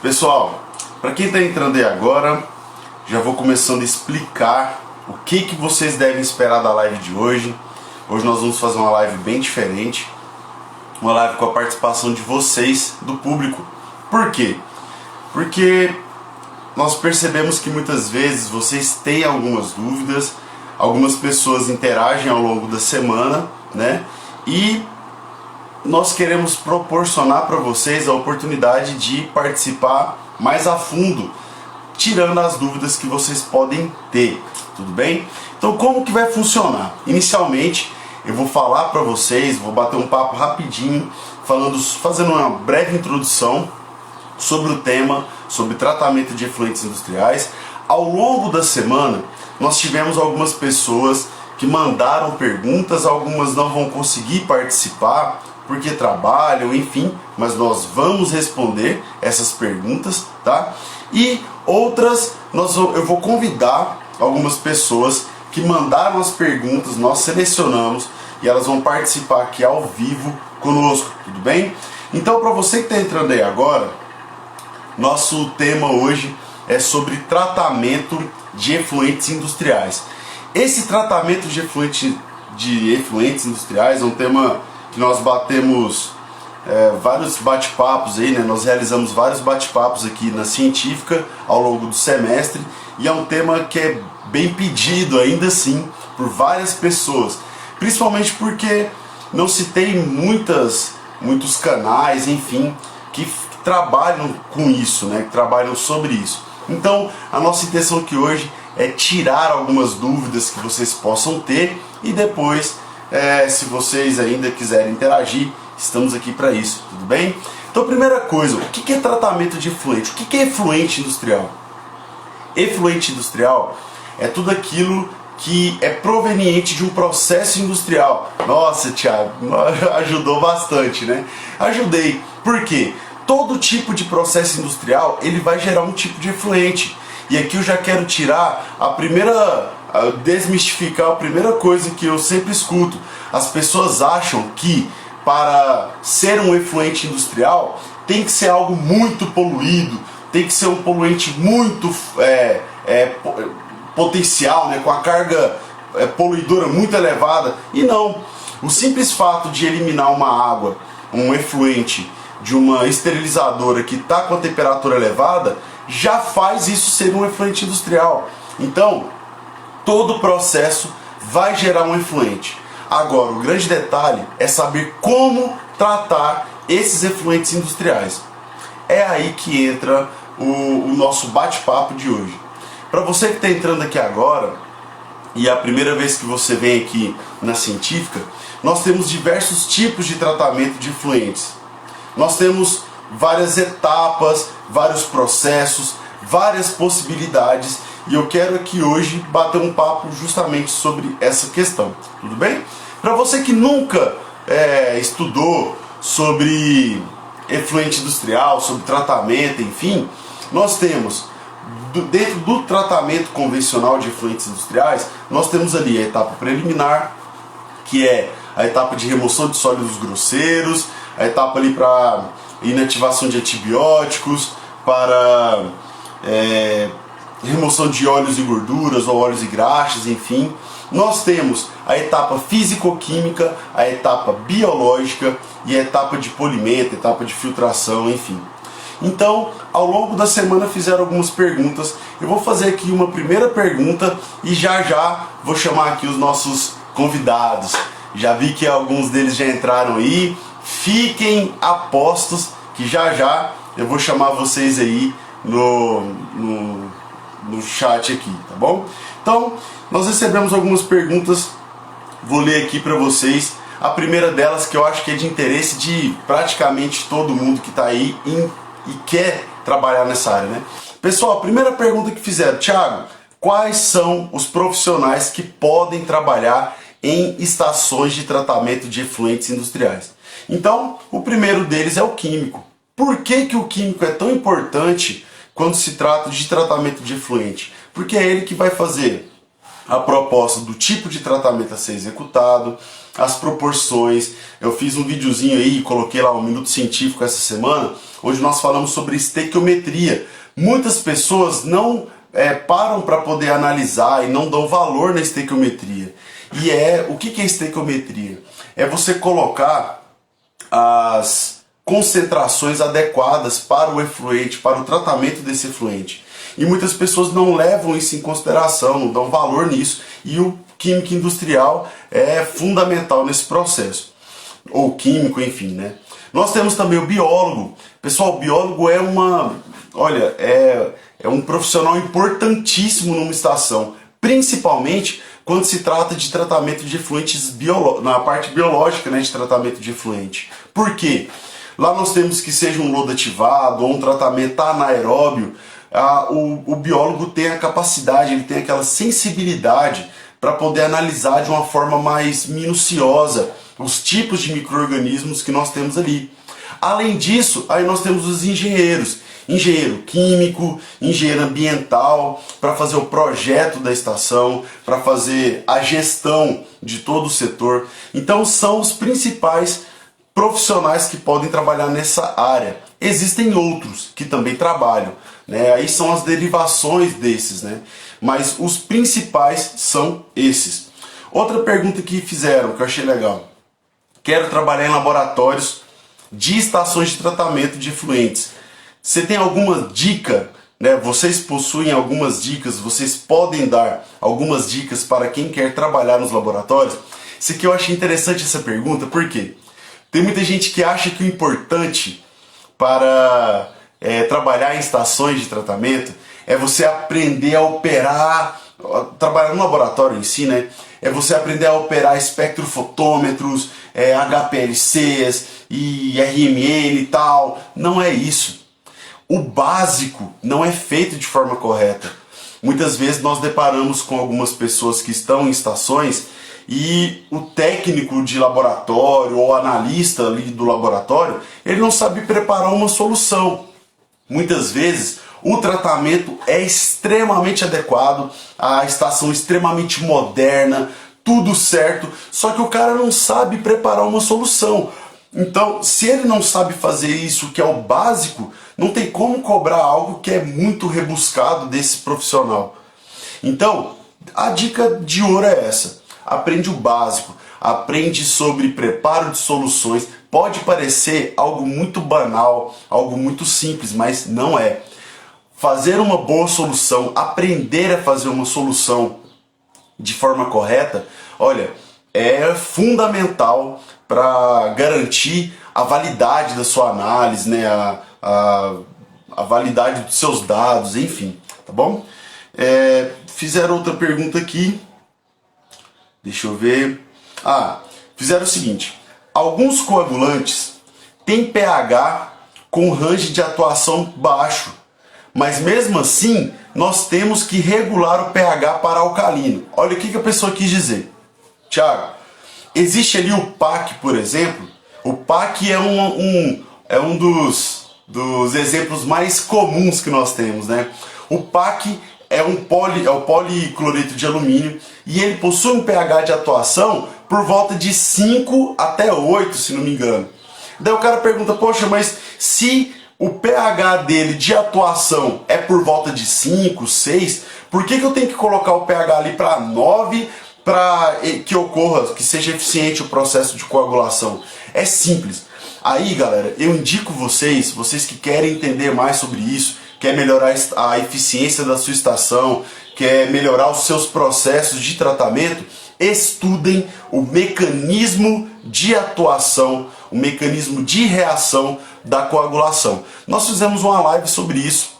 Pessoal, para quem está entrando aí agora, já vou começando a explicar o que vocês devem esperar da live de hoje. Hoje nós vamos fazer uma live bem diferente, uma live com a participação de vocês, do público. Por quê? Porque nós percebemos que muitas vezes vocês têm algumas dúvidas, algumas pessoas interagem ao longo da semana, né? E nós queremos proporcionar para vocês a oportunidade de participar mais a fundo, tirando as dúvidas que vocês podem ter, tudo bem? Então como que vai funcionar? Inicialmente eu vou falar para vocês, vou bater um papo rapidinho, fazendo uma breve introdução sobre o tema, sobre tratamento de efluentes industriais. Ao longo da semana nós tivemos algumas pessoas que mandaram perguntas, algumas não vão conseguir participar porque trabalham, enfim, mas nós vamos responder essas perguntas, tá? E outras, eu vou convidar algumas pessoas que mandaram as perguntas, nós selecionamos e elas vão participar aqui ao vivo conosco, tudo bem? Então, para você que está entrando aí agora, nosso tema hoje é sobre tratamento de efluentes industriais. Esse tratamento de efluentes industriais é um tema que nós batemos vários bate-papos aí, né? Nós realizamos vários bate-papos aqui na Científica ao longo do semestre e é um tema que é bem pedido ainda assim por várias pessoas, principalmente porque não se tem muitos canais, enfim, que trabalham com isso, né? Que trabalham sobre isso. Então a nossa intenção aqui hoje é tirar algumas dúvidas que vocês possam ter e depois, se vocês ainda quiserem interagir, estamos aqui para isso, tudo bem? Então, primeira coisa, o que é tratamento de efluente? O que é efluente industrial? Efluente industrial é tudo aquilo que é proveniente de um processo industrial. Nossa, Thiago, ajudou bastante, né? Ajudei. Por quê? Todo tipo de processo industrial, ele vai gerar um tipo de efluente. E aqui eu já quero tirar desmistificar a primeira coisa que eu sempre escuto. As pessoas acham que para ser um efluente industrial tem que ser algo muito poluído, tem que ser um poluente muito potencial, né, com a carga poluidora muito elevada. E não, o simples fato de eliminar uma água, um efluente de uma esterilizadora que está com a temperatura elevada, já faz isso ser um efluente industrial. Então, todo o processo vai gerar um efluente. Agora, o grande detalhe é saber como tratar esses efluentes industriais. É aí que entra o nosso bate-papo de hoje. Para você que está entrando aqui agora, e é a primeira vez que você vem aqui na Científica, nós temos diversos tipos de tratamento de efluentes. Nós temos várias etapas, vários processos, várias possibilidades, e eu quero aqui hoje bater um papo justamente sobre essa questão, tudo bem? Para você que nunca estudou sobre efluente industrial, sobre tratamento, enfim, nós temos, dentro do tratamento convencional de efluentes industriais, nós temos ali a etapa preliminar, que é a etapa de remoção de sólidos grosseiros, a etapa ali para inativação de antibióticos, para remoção de óleos e gorduras ou óleos e graxas, enfim. Nós temos a etapa físico-química, a etapa biológica e a etapa de polimento, etapa de filtração, enfim. Então, ao longo da semana fizeram algumas perguntas. Eu vou fazer aqui uma primeira pergunta e já vou chamar aqui os nossos convidados. Já vi que alguns deles já entraram aí. Fiquem apostos que já eu vou chamar vocês aí no chat aqui, tá bom? Então, nós recebemos algumas perguntas, vou ler aqui para vocês. A primeira delas, que eu acho que é de interesse de praticamente todo mundo que está aí e quer trabalhar nessa área, né? Pessoal, a primeira pergunta que fizeram: Thiago, quais são os profissionais que podem trabalhar em estações de tratamento de efluentes industriais? Então, o primeiro deles é o químico. Por que o químico é tão importante quando se trata de tratamento de efluente? Porque é ele que vai fazer a proposta do tipo de tratamento a ser executado, as proporções. Eu fiz um videozinho aí, coloquei lá um Minuto Científico essa semana, onde nós falamos sobre estequiometria. Muitas pessoas não param para poder analisar e não dão valor na estequiometria. E o que é estequiometria? É você colocar as concentrações adequadas para o efluente, para o tratamento desse efluente. E muitas pessoas não levam isso em consideração, não dão valor nisso, e o químico industrial é fundamental nesse processo, ou químico, enfim, né? Nós temos também o biólogo. Pessoal, o biólogo é um profissional importantíssimo numa estação, principalmente quando se trata de tratamento de efluentes na parte biológica, né, de tratamento de efluente. Por quê? Lá nós temos que seja um lodo ativado ou um tratamento anaeróbio. O biólogo tem a capacidade, ele tem aquela sensibilidade para poder analisar de uma forma mais minuciosa os tipos de micro-organismos que nós temos ali. Além disso, aí nós temos os engenheiros. Engenheiro químico, engenheiro ambiental, para fazer o projeto da estação, para fazer a gestão de todo o setor. Então são os principais profissionais que podem trabalhar nessa área. Existem outros que também trabalham, né? Aí são as derivações desses, né? Mas os principais são esses. Outra pergunta que fizeram, que eu achei legal. Quero trabalhar em laboratórios de estações de tratamento de efluentes. Você tem alguma dica, né? Vocês possuem algumas dicas, vocês podem dar algumas dicas para quem quer trabalhar nos laboratórios? Isso aqui eu achei interessante essa pergunta, por quê? Tem muita gente que acha que o importante para trabalhar em estações de tratamento é você aprender a operar, trabalhar no laboratório em si, né? É você aprender a operar espectrofotômetros, HPLCs e RMN e tal. Não é isso. O básico não é feito de forma correta. Muitas vezes nós deparamos com algumas pessoas que estão em estações e o técnico de laboratório ou analista ali do laboratório, ele não sabe preparar uma solução. Muitas vezes o tratamento é extremamente adequado, a estação extremamente moderna, tudo certo, só que o cara não sabe preparar uma solução. Então, se ele não sabe fazer isso, que é o básico, não tem como cobrar algo que é muito rebuscado desse profissional. Então, a dica de ouro é essa. Aprende o básico, aprende sobre preparo de soluções. Pode parecer algo muito banal, algo muito simples, mas não é. Fazer uma boa solução, aprender a fazer uma solução de forma correta, olha, é fundamental para garantir a validade da sua análise, né? A validade dos seus dados, enfim, tá bom? Fizeram outra pergunta aqui, deixa eu ver. Fizeram o seguinte: alguns coagulantes têm pH com range de atuação baixo, mas mesmo assim nós temos que regular o pH para alcalino. Olha o que a pessoa quis dizer. Tiago, existe ali o PAC, por exemplo. O PAC é um dos exemplos mais comuns que nós temos, né? O PAC é o policloreto de alumínio e ele possui um pH de atuação por volta de 5 até 8, se não me engano. Daí o cara pergunta, poxa, mas se o pH dele de atuação é por volta de 5, 6, por que eu tenho que colocar o pH ali para 9 para que seja eficiente o processo de coagulação? É simples. Aí, galera, eu indico vocês que querem entender mais sobre isso, quer melhorar a eficiência da sua estação, quer melhorar os seus processos de tratamento, estudem o mecanismo de atuação, o mecanismo de reação da coagulação. Nós fizemos uma live sobre isso,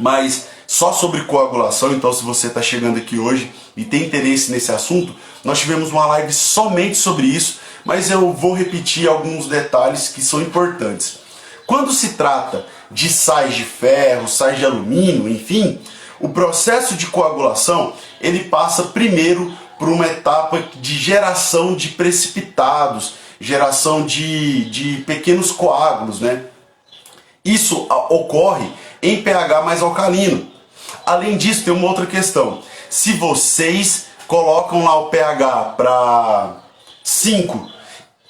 mas só sobre coagulação, então se você está chegando aqui hoje e tem interesse nesse assunto, nós tivemos uma live somente sobre isso, mas eu vou repetir alguns detalhes que são importantes. Quando se trata de sais de ferro, sais de alumínio, enfim, o processo de coagulação, ele passa primeiro por uma etapa de geração de precipitados, geração de pequenos coágulos, né? Isso ocorre em pH mais alcalino. Além disso, tem uma outra questão. Se vocês colocam lá o pH para 5,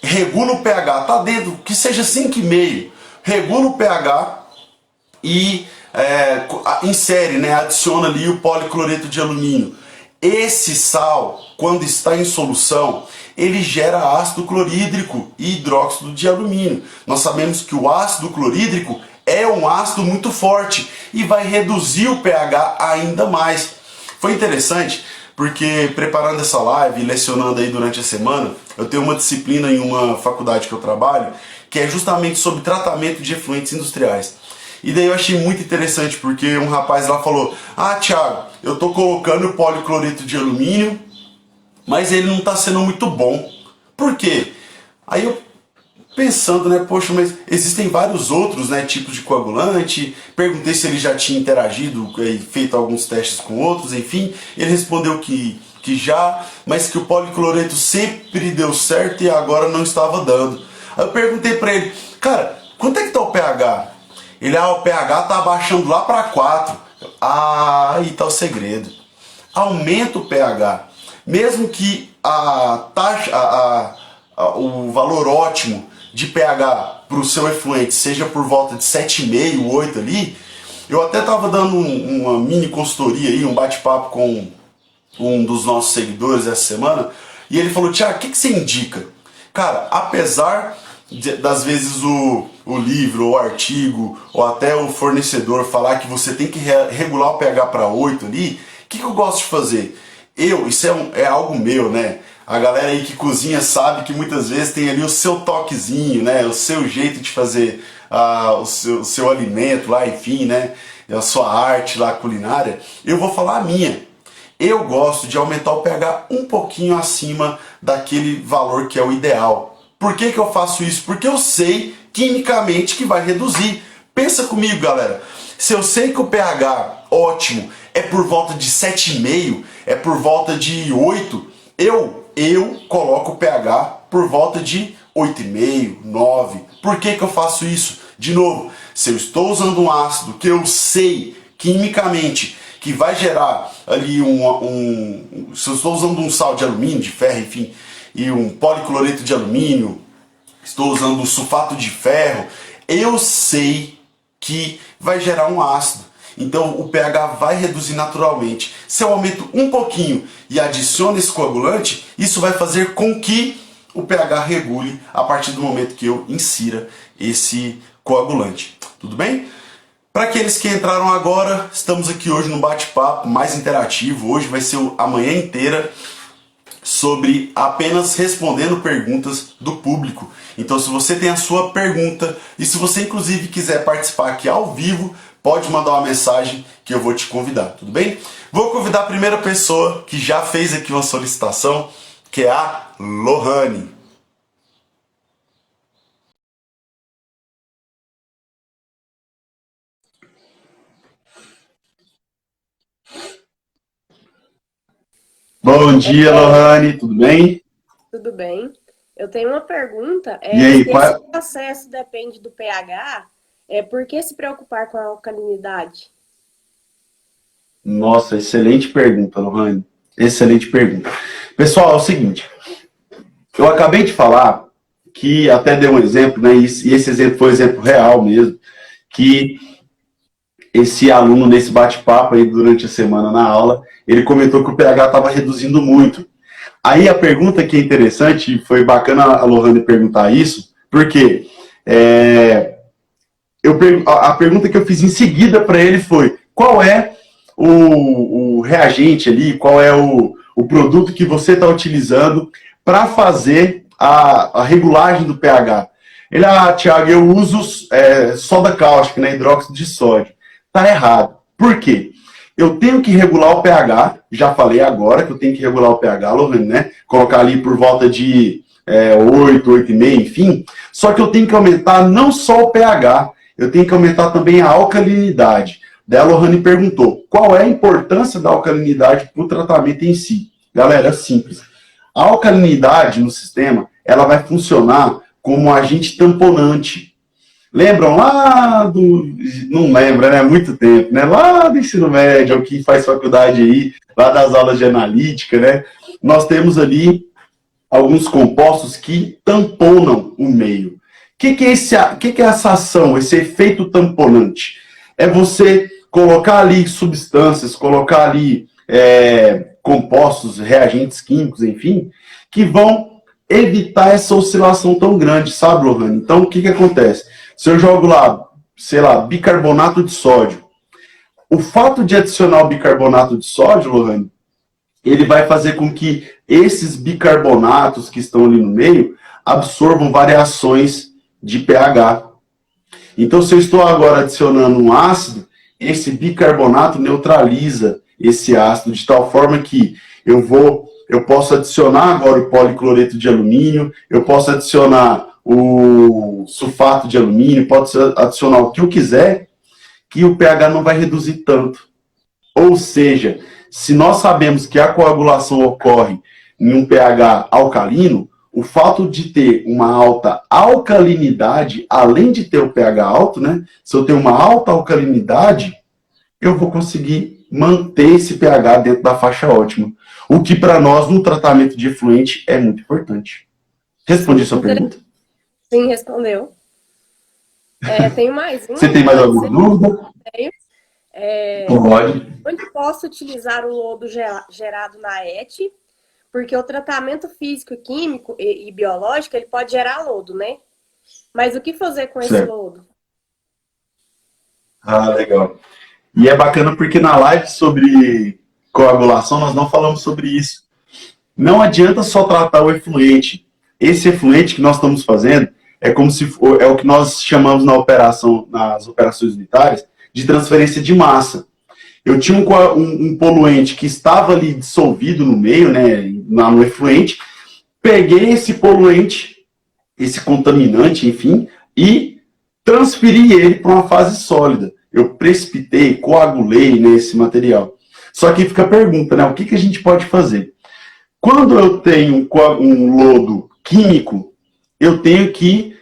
regula o pH, tá dentro, que seja 5,5, regula o pH e insere, né, adiciona ali o policloreto de alumínio. Esse sal, quando está em solução, ele gera ácido clorídrico e hidróxido de alumínio. Nós sabemos que o ácido clorídrico é um ácido muito forte e vai reduzir o pH ainda mais. Foi interessante porque preparando essa live e lecionando aí durante a semana, eu tenho uma disciplina em uma faculdade que eu trabalho que é justamente sobre tratamento de efluentes industriais. E daí eu achei muito interessante porque um rapaz lá falou: ah, Thiago, eu tô colocando o policloreto de alumínio, mas ele não está sendo muito bom. Por quê? Aí eu pensando, né, poxa, mas existem vários outros, né, tipos de coagulante. Perguntei se ele já tinha interagido e feito alguns testes com outros, enfim. Ele respondeu que já, mas que o policloreto sempre deu certo e agora não estava dando. Aí eu perguntei para ele: cara, quanto é que tá o pH? Ele: o pH tá abaixando lá para 4. Ah, aí tá o segredo. Aumenta o pH. Mesmo que a taxa, o valor ótimo de pH para o seu efluente seja por volta de 7,5, 8 ali, eu até estava dando uma mini consultoria aí, um bate-papo com um dos nossos seguidores essa semana, e ele falou: Tiago, o que você indica? Cara, apesar das vezes o livro, o artigo, ou até o fornecedor falar que você tem que regular o pH para 8 ali, o que eu gosto de fazer? Isso é algo meu, né? A galera aí que cozinha sabe que muitas vezes tem ali o seu toquezinho, né? O seu jeito de fazer o seu alimento lá, enfim, né? A sua arte lá culinária. Eu vou falar a minha. Eu gosto de aumentar o pH um pouquinho acima daquele valor que é o ideal. Por que eu faço isso? Porque eu sei quimicamente que vai reduzir. Pensa comigo, galera. Se eu sei que o pH ótimo é por volta de 7,5, é por volta de 8, eu coloco o pH por volta de 8,5, 9. Por que eu faço isso? De novo, se eu estou usando um ácido que eu sei quimicamente que vai gerar ali se eu estou usando um sal de alumínio, de ferro, enfim, e um policloreto de alumínio, estou usando um sulfato de ferro, eu sei que vai gerar um ácido. Então o pH vai reduzir naturalmente. Se eu aumento um pouquinho e adiciono esse coagulante, isso vai fazer com que o pH regule a partir do momento que eu insira esse coagulante. Tudo bem? Para aqueles que entraram agora, estamos aqui hoje no bate-papo mais interativo. Hoje vai ser a manhã inteira sobre apenas respondendo perguntas do público. Então, se você tem a sua pergunta e se você inclusive quiser participar aqui ao vivo, pode mandar uma mensagem que eu vou te convidar, tudo bem? Vou convidar a primeira pessoa que já fez aqui uma solicitação, que é a Lohane. Bom dia, Lohane, tudo bem? Tudo bem. Eu tenho uma pergunta. E aí, Se esse processo depende do pH, por que se preocupar com a alcalinidade? Nossa, excelente pergunta, Lohane. Excelente pergunta. Pessoal, é o seguinte. Eu acabei de falar que até dei um exemplo, né? E esse exemplo foi um exemplo real mesmo, que esse aluno nesse bate-papo aí durante a semana na aula, ele comentou que o pH estava reduzindo muito. Aí a pergunta que é interessante, foi bacana a Lohane perguntar isso, porque a pergunta que eu fiz em seguida para ele foi: qual é o reagente ali, qual é o produto que você está utilizando para fazer a regulagem do pH? Ele: Thiago, eu uso soda cáustica, né, hidróxido de sódio. Tá errado. Por quê? Eu tenho que regular o pH, já falei agora que eu tenho que regular o pH, Lohane, né? Colocar ali por volta de 8, 8,5, enfim. Só que eu tenho que aumentar não só o pH, eu tenho que aumentar também a alcalinidade. Daí a Lohane perguntou: qual é a importância da alcalinidade para o tratamento em si? Galera, é simples. A alcalinidade no sistema, ela vai funcionar como um agente tamponante. Lembram lá do... Não lembra, né? Há muito tempo, né? Lá do ensino médio, que faz faculdade aí, lá das aulas de analítica, né? Nós temos ali alguns compostos que tamponam o meio. O que é essa ação, esse efeito tamponante? É você colocar ali substâncias, colocar ali compostos, reagentes químicos, enfim, que vão evitar essa oscilação tão grande, sabe, Lohane? Então, o que acontece? Se eu jogo lá, sei lá, bicarbonato de sódio, o fato de adicionar o bicarbonato de sódio, Lohane, ele vai fazer com que esses bicarbonatos que estão ali no meio absorvam variações de pH. Então, se eu estou agora adicionando um ácido, esse bicarbonato neutraliza esse ácido de tal forma que eu posso adicionar agora o policloreto de alumínio, eu posso adicionar o sulfato de alumínio, posso adicionar o que eu quiser, que o pH não vai reduzir tanto. Ou seja, se nós sabemos que a coagulação ocorre em um pH alcalino, o fato de ter uma alta alcalinidade, além de ter o pH alto, né? Se eu tenho uma alta alcalinidade, eu vou conseguir manter esse pH dentro da faixa ótima. O que para nós, no tratamento de efluente, é muito importante. Respondi a sua pergunta? Sim, respondeu. Tenho mais uma. Você tem mais alguma dúvida? Pode. Onde posso utilizar o lodo gerado na ET? Porque o tratamento físico, químico e biológico, ele pode gerar lodo, né? Mas o que fazer com esse lodo? Ah, legal. E é bacana porque na live sobre coagulação nós não falamos sobre isso. Não adianta só tratar o efluente. Esse efluente que nós estamos fazendo é como se é o que nós chamamos nas operações unitárias de transferência de massa. Eu tinha um poluente que estava ali dissolvido no meio, né, no efluente, peguei esse poluente, esse contaminante, enfim, e transferi ele para uma fase sólida. Eu precipitei, coagulei nesse material. Só que fica a pergunta, né, o que a gente pode fazer? Quando eu tenho um lodo químico, eu tenho que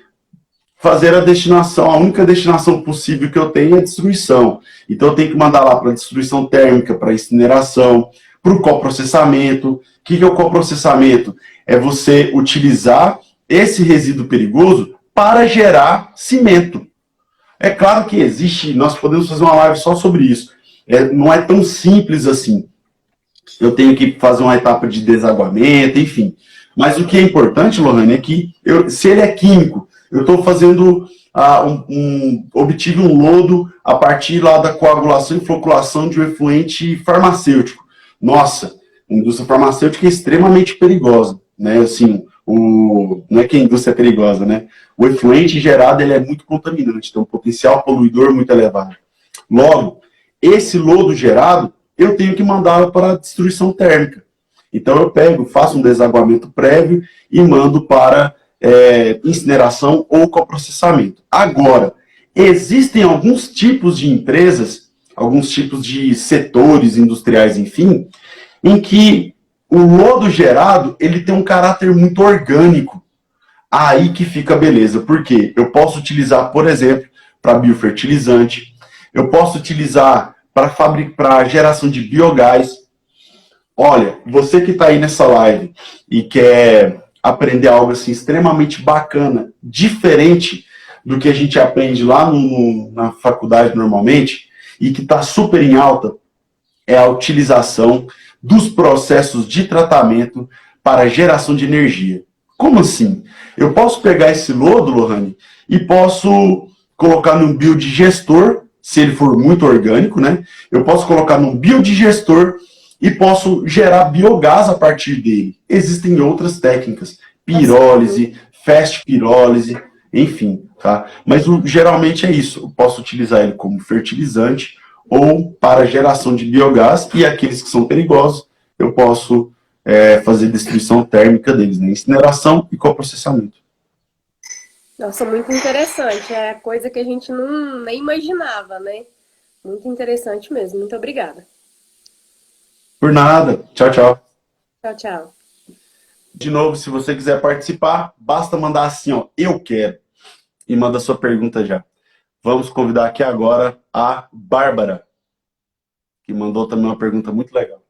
fazer a destinação, a única destinação possível que eu tenho é a destruição. Então eu tenho que mandar lá para a destruição térmica, para a incineração, para o coprocessamento. O que é o coprocessamento? É você utilizar esse resíduo perigoso para gerar cimento. É claro que existe, nós podemos fazer uma live só sobre isso. Não é tão simples assim. Eu tenho que fazer uma etapa de desaguamento, enfim. Mas o que é importante, Lohane, é que se ele é químico, eu estou fazendo, obtive um lodo a partir lá da coagulação e floculação de um efluente farmacêutico. Nossa, a indústria farmacêutica é extremamente perigosa, né? Assim, não é que a indústria é perigosa, né? O efluente gerado ele é muito contaminante, tem um potencial poluidor muito elevado. Logo, esse lodo gerado, eu tenho que mandar para a destruição térmica. Então eu pego, faço um desaguamento prévio e mando para incineração ou coprocessamento. Agora, existem alguns tipos de empresas, alguns tipos de setores industriais, enfim, em que o lodo gerado ele tem um caráter muito orgânico. Aí que fica a beleza. Por quê? Eu posso utilizar, por exemplo, para biofertilizante, eu posso utilizar para geração de biogás. Olha, você que está aí nessa live e quer aprender algo assim extremamente bacana, diferente do que a gente aprende lá na faculdade normalmente, e que está super em alta, é a utilização dos processos de tratamento para geração de energia. Como assim? Eu posso pegar esse lodo, Lohane, e posso colocar num biodigestor, se ele for muito orgânico, né? Eu posso colocar num biodigestor e posso gerar biogás a partir dele. Existem outras técnicas, pirólise, fast pirólise, enfim, tá? Mas geralmente é isso. Eu posso utilizar ele como fertilizante ou para geração de biogás, e aqueles que são perigosos, eu posso fazer destruição térmica deles, né? Incineração e coprocessamento. Nossa, muito interessante. É coisa que a gente nem imaginava, né? Muito interessante mesmo. Muito obrigada. Por nada. Tchau, tchau. Tchau, tchau. De novo, se você quiser participar, basta mandar assim, ó, eu quero. e manda sua pergunta já. Vamos convidar aqui agora a Bárbara, que mandou também uma pergunta muito legal.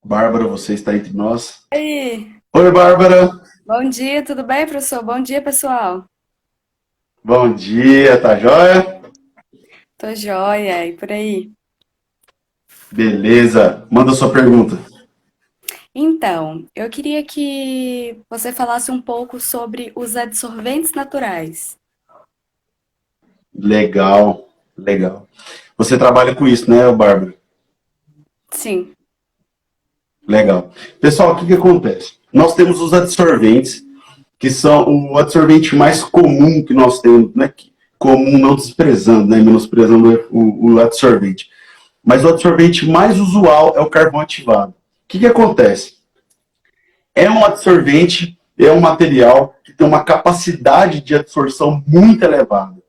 Bárbara, você está entre nós. Oi, Oi, Bárbara. bom dia, tudo bem, professor? Bom dia, pessoal. Bom dia, tá joia? Tô joia, e por aí? Beleza. Manda sua pergunta. Então, eu queria que você falasse um pouco sobre os adsorventes naturais. Legal, legal. Você trabalha com isso, né, Bárbara? Sim, Legal. Pessoal, o que que acontece? Nós temos os adsorventes, que são o adsorvente mais comum que nós temos, né? Comum, não desprezando, né? Menosprezando o adsorvente. Mas o adsorvente mais usual é o carvão ativado. O que que acontece? É um adsorvente, é um material que tem uma capacidade de absorção muito elevada.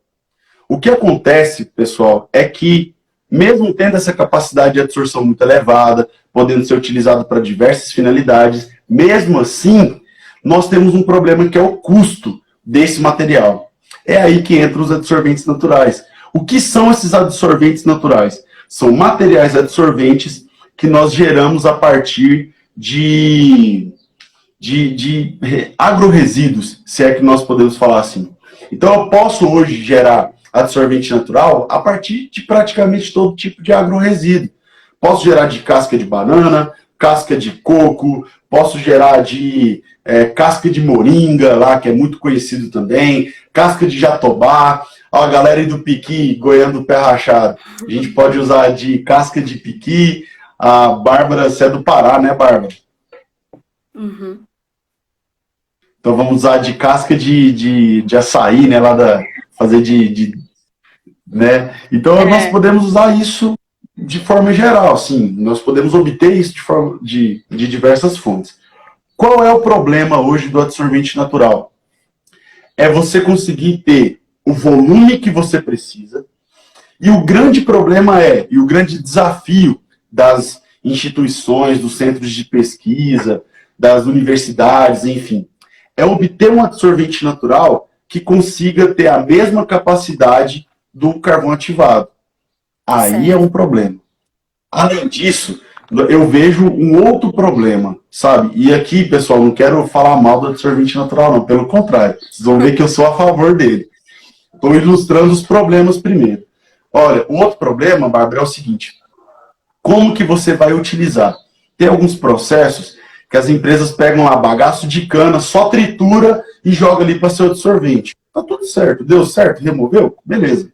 O que acontece, pessoal, é que, mesmo tendo essa capacidade de absorção muito elevada, podendo ser utilizado para diversas finalidades, mesmo assim, nós temos um problema que é o custo desse material. É aí que entram os adsorventes naturais. O que são esses adsorventes naturais? São materiais adsorventes que nós geramos a partir de agroresíduos, se é que nós podemos falar assim. Então, eu posso hoje gerar adsorvente natural a partir de praticamente todo tipo de agroresíduo. Posso gerar de casca de banana, casca de coco, posso gerar de casca de moringa, lá que é muito conhecido também, casca de jatobá. Ó, a galera aí do piqui, goiano do pé rachado. A gente pode usar de casca de piqui. A Bárbara, você é do Pará, né, Bárbara? uhum, Então vamos usar de casca de açaí, né? Fazer né? Então nós é, podemos usar isso de forma geral, sim. Nós podemos obter isso de diversas fontes. Qual é o problema hoje do adsorvente natural? É você conseguir ter o volume que você precisa. E o grande problema e o grande desafio das instituições, dos centros de pesquisa, das universidades, enfim, é obter um absorvente natural que consiga ter a mesma capacidade do carvão ativado. Aí é um certo. problema. Além disso, eu vejo um outro problema, sabe? E aqui, pessoal, não quero falar mal do absorvente natural, não. Pelo contrário, vocês vão ver que eu sou a favor dele. Estou ilustrando os problemas primeiro. Olha, o outro problema, Bárbara, é o seguinte: como que você vai utilizar? Tem alguns processos que as empresas pegam lá bagaço de cana, só tritura e joga ali para ser absorvente. Tá tudo certo, deu certo, removeu? Beleza.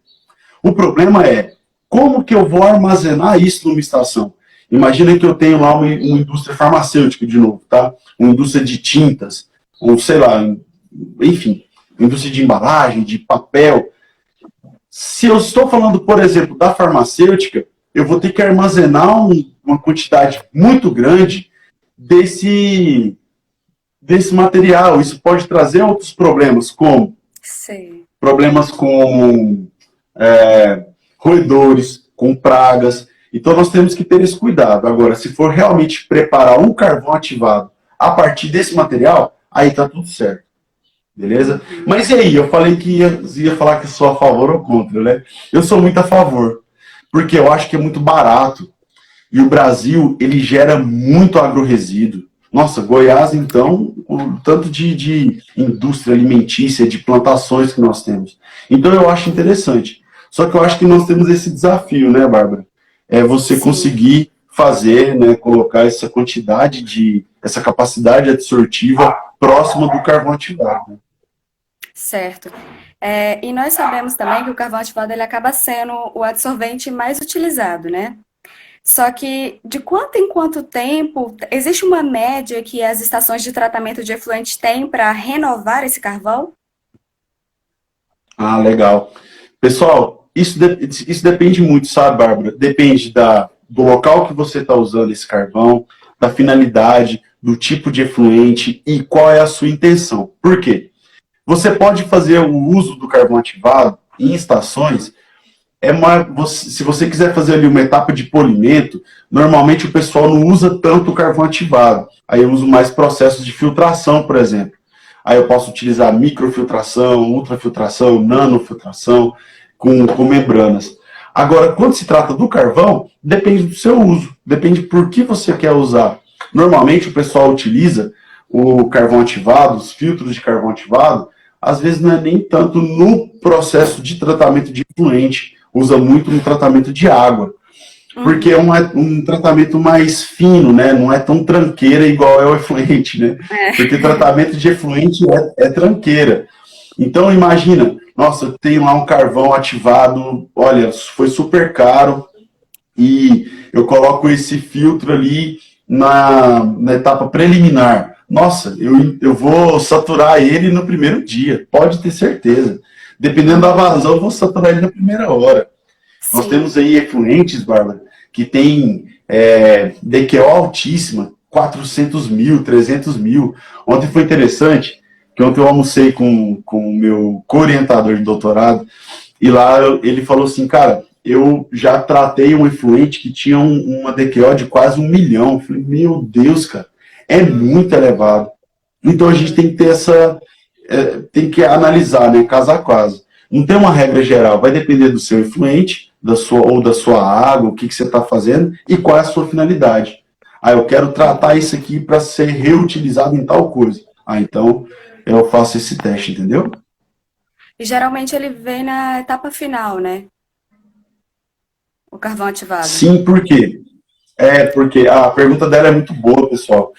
O problema é como que eu vou armazenar isso numa estação? Imagina que eu tenho lá uma indústria farmacêutica de novo, tá? Uma indústria de tintas, ou sei lá, enfim, indústria de embalagem, de papel. Se eu estou falando, por exemplo, da farmacêutica, eu vou ter que armazenar uma quantidade muito grande desse, desse material. Isso pode trazer outros problemas, como Sei. problemas com roedores, com pragas. Então nós temos que ter esse cuidado. Agora, se for realmente preparar um carvão ativado a partir desse material, aí tá tudo certo. Beleza? Uhum. Mas e aí? Eu falei que ia falar que sou a favor ou contra, né? Eu sou muito a favor, porque eu acho que é muito barato. E o Brasil, ele gera muito agroresíduo. Nossa, Goiás, então, o tanto de indústria alimentícia, de plantações que nós temos. Então, eu acho interessante. Só que eu acho que nós temos esse desafio, né, Bárbara? É você Sim, conseguir fazer, né, colocar essa quantidade essa capacidade absortiva próxima do carvão ativado. Né? certo. E nós sabemos também que o carvão ativado ele acaba sendo o adsorvente mais utilizado, né? Só que de quanto em quanto tempo existe uma média que as estações de tratamento de efluente têm para renovar esse carvão? Ah, legal. Pessoal, isso depende muito, sabe, Bárbara? Depende do local que você está usando esse carvão, da finalidade, do tipo de efluente e qual é a sua intenção. Por quê? Você pode fazer o uso do carvão ativado em estações, se você quiser fazer ali uma etapa de polimento, normalmente o pessoal não usa tanto o carvão ativado. Aí eu uso mais processos de filtração, por exemplo. Aí eu posso utilizar microfiltração, ultrafiltração, nanofiltração com membranas. Agora, quando se trata do carvão, depende do seu uso, depende por que você quer usar. Normalmente o pessoal utiliza o carvão ativado, os filtros de carvão ativado, às vezes não é nem tanto no processo de tratamento de efluente, usa muito no tratamento de água, porque é um tratamento mais fino, né? Não é tão tranqueira igual é o efluente, né? Porque tratamento de efluente é tranqueira. Então, imagina, nossa, tem lá um carvão ativado, olha, foi super caro, e eu coloco esse filtro ali na etapa preliminar. Nossa, eu vou saturar ele no primeiro dia, pode ter certeza. Dependendo da vazão, eu vou saturar ele na primeira hora. Sim. Nós temos aí efluentes, Bárbara, que tem DQO altíssima, 400 mil, 300 mil. Ontem foi interessante, que ontem eu almocei com o meu co-orientador de doutorado, e lá ele falou assim, cara, eu já tratei um efluente que tinha uma DQO de quase 1 milhão. Eu falei, meu Deus, cara, é muito elevado. Então a gente tem que ter tem que analisar, né, caso a caso. Não tem uma regra geral, vai depender do seu efluente, da sua água, o que você está fazendo e qual é a sua finalidade. Ah, eu quero tratar isso aqui para ser reutilizado em tal coisa. Ah, então eu faço esse teste, entendeu? E geralmente ele vem na etapa final, né? O carvão ativado. Sim, por quê? Porque a pergunta dela é muito boa, pessoal.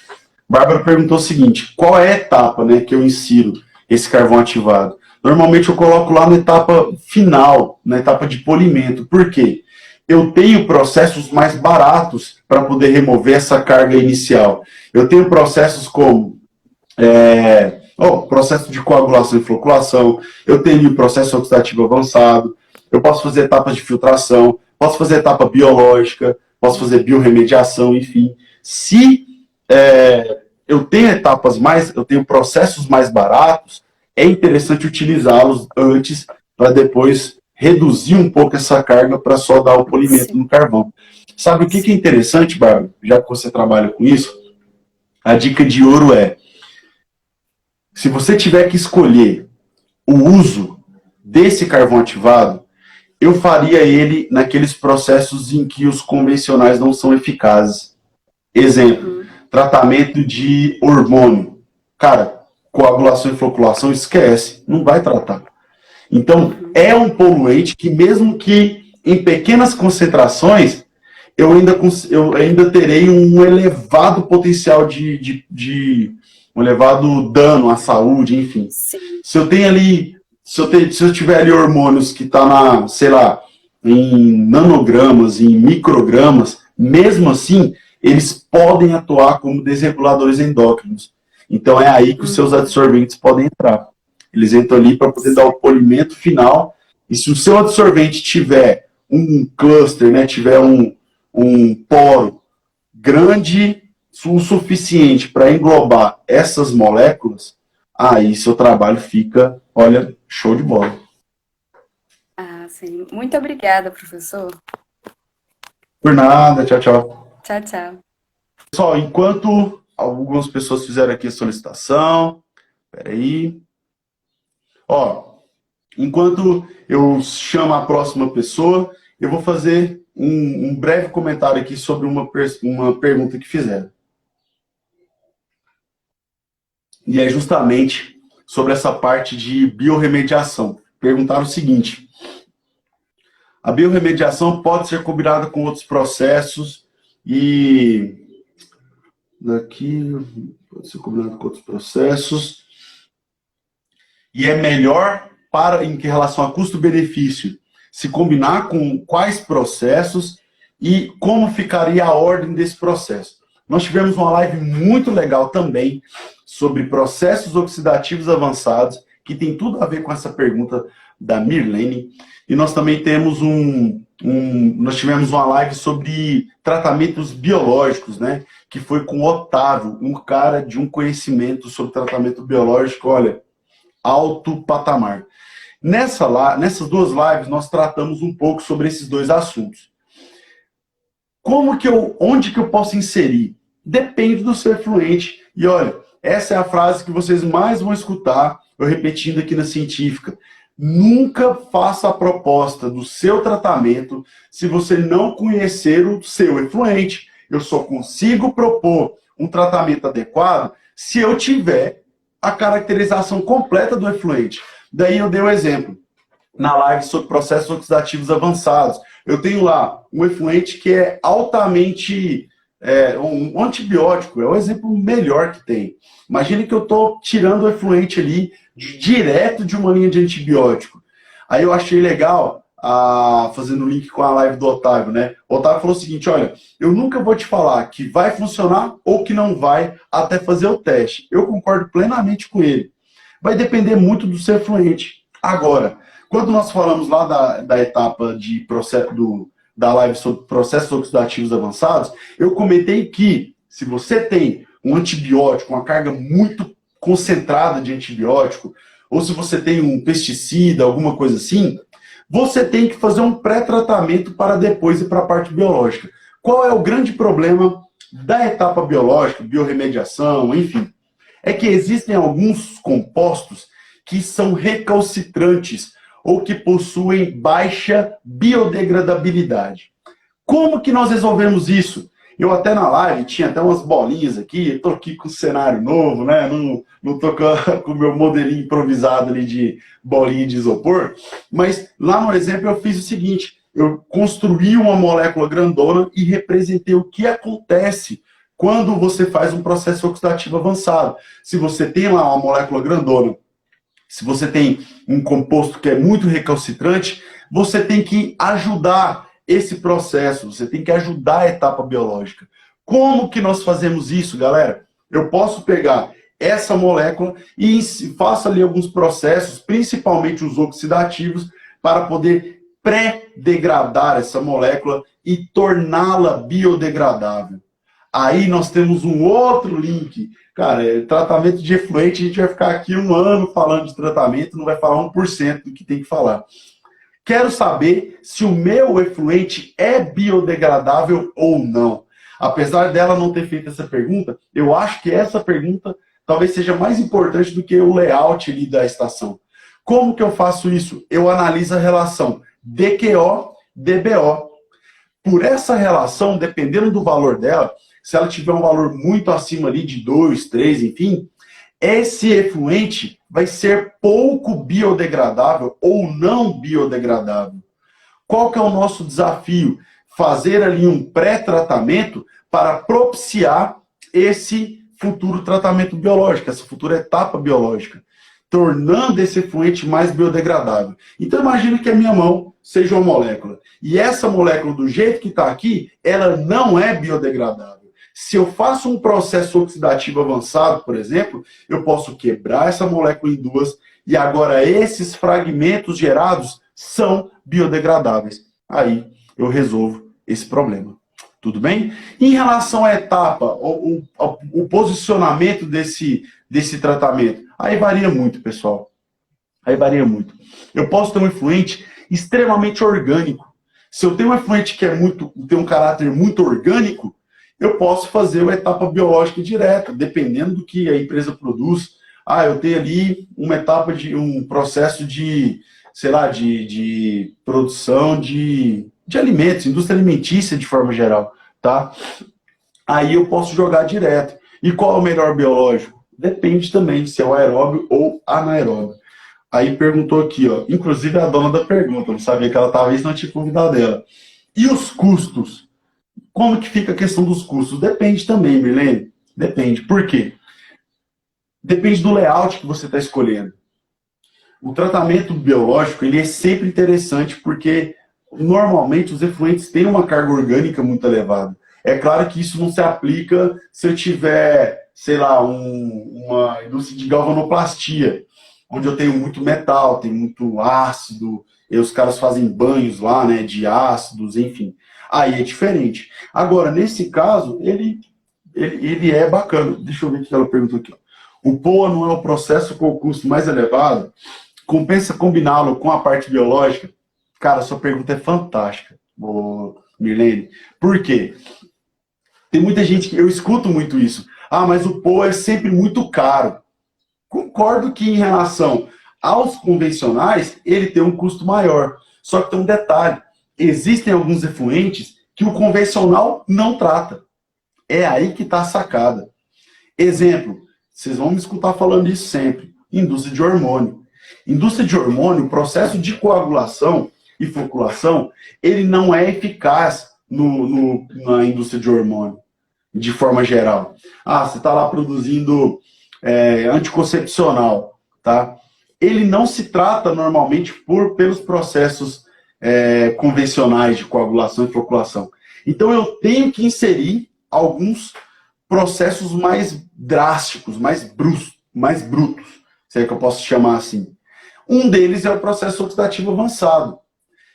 Bárbara perguntou o seguinte, qual é a etapa, né, que eu insiro esse carvão ativado? Normalmente eu coloco lá na etapa final, na etapa de polimento. Por quê? Eu tenho processos mais baratos para poder remover essa carga inicial. Eu tenho processos como processo de coagulação e floculação, eu tenho processo oxidativo avançado, eu posso fazer etapas de filtração, posso fazer etapa biológica, posso fazer biorremediação, enfim. Se eu tenho processos mais baratos, é interessante utilizá-los antes para depois reduzir um pouco essa carga para só dar o polimento no carvão. Sabe o que é interessante, Bárbara? Já que você trabalha com isso, a dica de ouro é, se você tiver que escolher o uso desse carvão ativado, eu faria ele naqueles processos em que os convencionais não são eficazes. Exemplo, tratamento de hormônio. Cara, coagulação e floculação, esquece, não vai tratar. Então, é um poluente que mesmo que em pequenas concentrações, eu ainda terei um elevado potencial um elevado dano à saúde, enfim. Sim. Se eu tiver ali hormônios que está em nanogramas, em microgramas, mesmo assim, eles podem atuar como desreguladores endócrinos. Então é aí que os seus adsorventes podem entrar. Eles entram ali para poder dar o polimento final, e se o seu adsorvente tiver um cluster, né, tiver um poro grande o suficiente para englobar essas moléculas, aí seu trabalho fica, olha, show de bola. Ah, sim. Muito obrigada, professor. Por nada, tchau, tchau. Tchau, tchau. Pessoal, enquanto algumas pessoas fizeram aqui a solicitação, peraí. Enquanto eu chamo a próxima pessoa, eu vou fazer um breve comentário aqui sobre uma pergunta que fizeram. E é justamente sobre essa parte de biorremediação. Perguntaram o seguinte: a biorremediação pode ser combinada com outros processos e pode ser combinada com outros processos e é melhor em relação a custo-benefício se combinar com quais processos e como ficaria a ordem desse processo. Nós tivemos uma live muito legal também sobre processos oxidativos avançados, que tem tudo a ver com essa pergunta da Mirlene. E nós também temos nós tivemos uma live sobre tratamentos biológicos, né? Que foi com o Otávio, um cara de um conhecimento sobre tratamento biológico, olha, alto patamar. Nessas duas lives, nós tratamos um pouco sobre esses dois assuntos. Onde que eu posso inserir? Depende do seu efluente. E olha, essa é a frase que vocês mais vão escutar, eu repetindo aqui na científica. Nunca faça a proposta do seu tratamento se você não conhecer o seu efluente. Eu só consigo propor um tratamento adequado se eu tiver a caracterização completa do efluente. Daí eu dei um exemplo na live sobre processos oxidativos avançados. Eu tenho lá um efluente que é altamente um antibiótico, é o exemplo melhor que tem. Imagine que eu estou tirando o efluente ali direto de uma linha de antibiótico. Aí eu achei legal, fazendo o link com a live do Otávio, né? O Otávio falou o seguinte, olha, eu nunca vou te falar que vai funcionar ou que não vai até fazer o teste. Eu concordo plenamente com ele. Vai depender muito do seu efluente. Agora, quando nós falamos lá da etapa de processo da live sobre processos oxidativos avançados, eu comentei que se você tem um antibiótico, uma carga muito concentrada de antibiótico, ou se você tem um pesticida, alguma coisa assim, você tem que fazer um pré-tratamento para depois ir para a parte biológica. Qual é o grande problema da etapa biológica, biorremediação, enfim? É que existem alguns compostos que são recalcitrantes ou que possuem baixa biodegradabilidade. Como que nós resolvemos isso? Eu até na live tinha até umas bolinhas aqui, estou aqui com um cenário novo, né? Não estou com o meu modelinho improvisado ali de bolinha de isopor, mas lá no exemplo eu fiz o seguinte, eu construí uma molécula grandona e representei o que acontece quando você faz um processo oxidativo avançado. Se você tem lá uma molécula grandona, se você tem um composto que é muito recalcitrante, você tem que ajudar esse processo, você tem que ajudar a etapa biológica. Como que nós fazemos isso, galera? Eu posso pegar essa molécula e faço ali alguns processos, principalmente os oxidativos, para poder pré-degradar essa molécula e torná-la biodegradável. Aí nós temos um outro link. Cara, tratamento de efluente, a gente vai ficar aqui um ano falando de tratamento, não vai falar 1% do que tem que falar. Quero saber se o meu efluente é biodegradável ou não. Apesar dela não ter feito essa pergunta, eu acho que essa pergunta talvez seja mais importante do que o layout ali da estação. Como que eu faço isso? Eu analiso a relação DQO-DBO. Por essa relação, dependendo do valor dela, se ela tiver um valor muito acima ali de 2, 3, enfim, esse efluente vai ser pouco biodegradável ou não biodegradável. Qual que é o nosso desafio? Fazer ali um pré-tratamento para propiciar esse futuro tratamento biológico, essa futura etapa biológica, tornando esse efluente mais biodegradável. Então imagine que a minha mão seja uma molécula. E essa molécula, do jeito que está aqui, ela não é biodegradável. Se eu faço um processo oxidativo avançado, por exemplo, eu posso quebrar essa molécula em duas e agora esses fragmentos gerados são biodegradáveis. Aí eu resolvo esse problema. Tudo bem? Em relação à etapa, o posicionamento desse tratamento, aí varia muito, pessoal. Aí varia muito. Eu posso ter um efluente extremamente orgânico. Se eu tenho um efluente que tem um caráter muito orgânico, eu posso fazer uma etapa biológica direta, dependendo do que a empresa produz. Eu tenho ali uma etapa um processo de, sei lá, de produção de alimentos, indústria alimentícia de forma geral, tá? Aí eu posso jogar direto. E qual é o melhor biológico? Depende também se é o aeróbio ou anaeróbio. Aí perguntou aqui, ó, inclusive a dona da pergunta, não sabia que ela talvez não tinha convidado ela. E os custos? Como que fica a questão dos custos? Depende também, Milene. Depende. Por quê? Depende do layout que você está escolhendo. O tratamento biológico ele é sempre interessante porque normalmente os efluentes têm uma carga orgânica muito elevada. É claro que isso não se aplica se eu tiver, sei lá, uma indústria de galvanoplastia, onde eu tenho muito metal, tem muito ácido, e os caras fazem banhos lá, né, de ácidos, enfim. Aí é diferente. Agora, nesse caso, ele é bacana. Deixa eu ver o que ela perguntou aqui. O POA não é o processo com o custo mais elevado? compensa combiná-lo com a parte biológica? Cara, sua pergunta é fantástica, ô, Mirlene. Por quê? Tem muita gente que eu escuto muito isso. Ah, mas o pó é sempre muito caro. Concordo que em relação aos convencionais, ele tem um custo maior. Só que tem um detalhe. Existem alguns efluentes que o convencional não trata. É aí que está a sacada. Exemplo, vocês vão me escutar falando isso sempre. Indústria de hormônio. Indústria de hormônio, o processo de coagulação e floculação, ele não é eficaz na indústria de hormônio, de forma geral. Ah, você está lá produzindo anticoncepcional, tá? Ele não se trata normalmente pelos processos convencionais de coagulação e floculação. Então eu tenho que inserir alguns processos mais drásticos, mais brutos, se é que eu posso chamar assim. Um deles é o processo oxidativo avançado.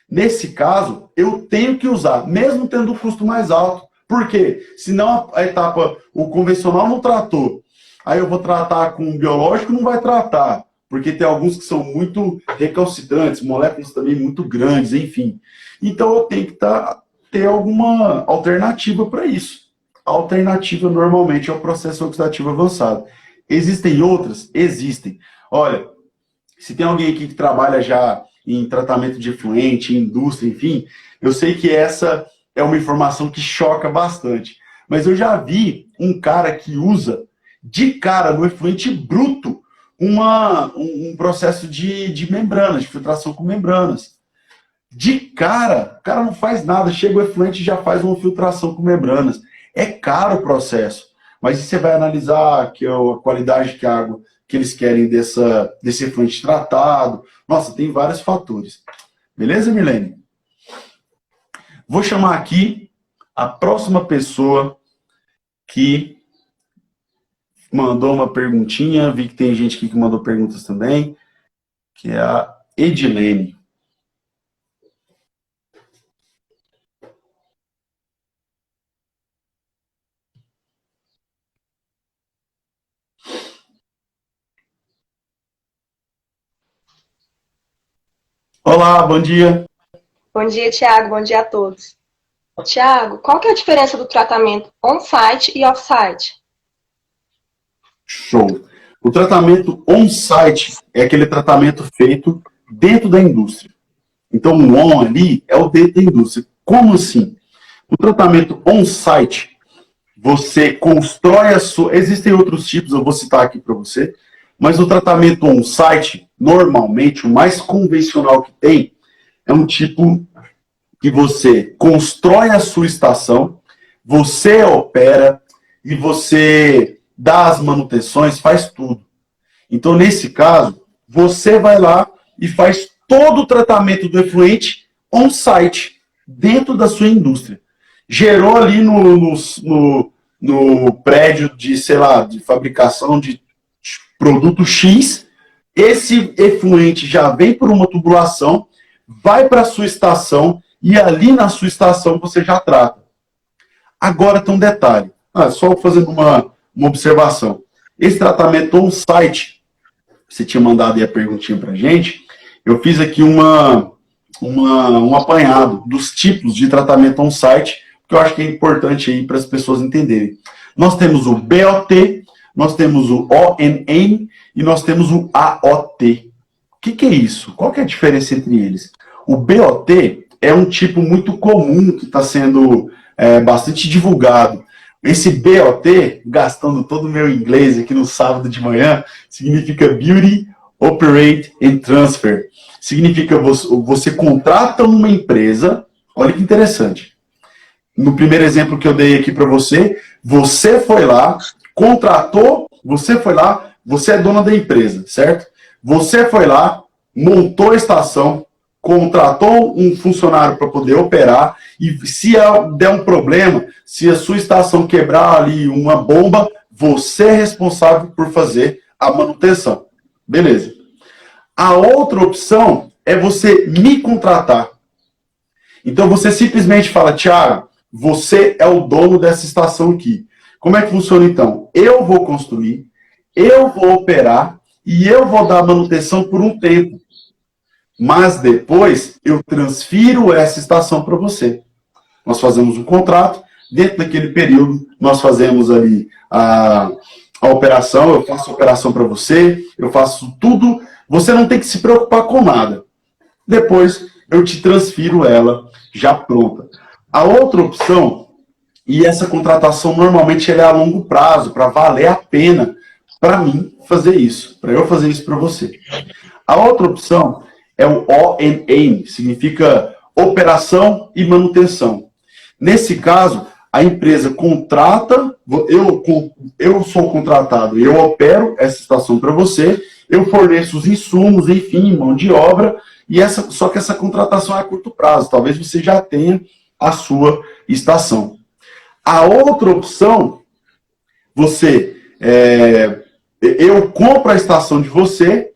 Nesse caso, eu tenho que usar, mesmo tendo o custo mais alto. Por quê? Senão a etapa, o convencional não tratou. Aí eu vou tratar com o biológico, não vai tratar. Porque tem alguns que são muito recalcitrantes, moléculas também muito grandes, enfim. Então eu tenho que ter alguma alternativa para isso. A alternativa normalmente é o processo oxidativo avançado. Existem outras? Existem. Olha, se tem alguém aqui que trabalha já em tratamento de efluente, em indústria, enfim, eu sei que essa é uma informação que choca bastante. Mas eu já vi um cara que usa de cara no efluente bruto um processo de membranas, de filtração com membranas. De cara, o cara não faz nada, chega o efluente e já faz uma filtração com membranas. É caro o processo, mas você vai analisar que a qualidade de água que eles querem desse efluente tratado. Nossa, tem vários fatores. Beleza, Milene? Vou chamar aqui a próxima pessoa que mandou uma perguntinha. Vi que tem gente aqui que mandou perguntas também, que é a Edilene. Olá, bom dia. Bom dia, Tiago. Bom dia a todos. Tiago, qual que é a diferença do tratamento on-site e off-site? Show. O tratamento on-site é aquele tratamento feito dentro da indústria. Então, o on ali é o dentro da indústria. Como assim? O tratamento on-site, você constrói a sua... Existem outros tipos, eu vou citar aqui para você, mas o tratamento on-site, normalmente, o mais convencional que tem, é um tipo que você constrói a sua estação, você opera e você dá as manutenções, faz tudo. Então, nesse caso, você vai lá e faz todo o tratamento do efluente on-site, dentro da sua indústria. Gerou ali no prédio de, sei lá, de fabricação de produto X, esse efluente já vem por uma tubulação, vai para a sua estação e ali na sua estação você já trata. Agora tem um detalhe, só fazendo uma observação. Esse tratamento on-site, você tinha mandado aí a perguntinha para a gente, eu fiz aqui um apanhado dos tipos de tratamento on-site, que eu acho que é importante aí para as pessoas entenderem. Nós temos o BOT, nós temos o ONM e nós temos o AOT. O que é isso? Qual que é a diferença entre eles? O BOT é um tipo muito comum que está sendo bastante divulgado. Esse BOT, gastando todo o meu inglês aqui no sábado de manhã, significa Beauty, Operate and Transfer. Significa você contrata uma empresa, olha que interessante. No primeiro exemplo que eu dei aqui para você, você foi lá, contratou, você foi lá, você é dona da empresa, certo? Você foi lá, montou a estação, contratou um funcionário para poder operar e se der um problema, se a sua estação quebrar ali uma bomba, você é responsável por fazer a manutenção. Beleza. A outra opção é você me contratar. Então você simplesmente fala, Thiago, você é o dono dessa estação aqui. Como é que funciona então? Eu vou construir, eu vou operar e eu vou dar manutenção por um tempo. Mas depois eu transfiro essa estação para você. Nós fazemos um contrato, dentro daquele período nós fazemos ali a operação, eu faço a operação para você, eu faço tudo, você não tem que se preocupar com nada. Depois eu te transfiro ela já pronta. A outra opção, e essa contratação normalmente ela é a longo prazo, para valer a pena para mim fazer isso, para eu fazer isso para você. A outra opção é o O&M, significa operação e manutenção. Nesse caso, a empresa contrata, eu sou contratado, eu opero essa estação para você, eu forneço os insumos, enfim, mão de obra, só que essa contratação é a curto prazo, talvez você já tenha a sua estação. A outra opção, eu compro a estação de você,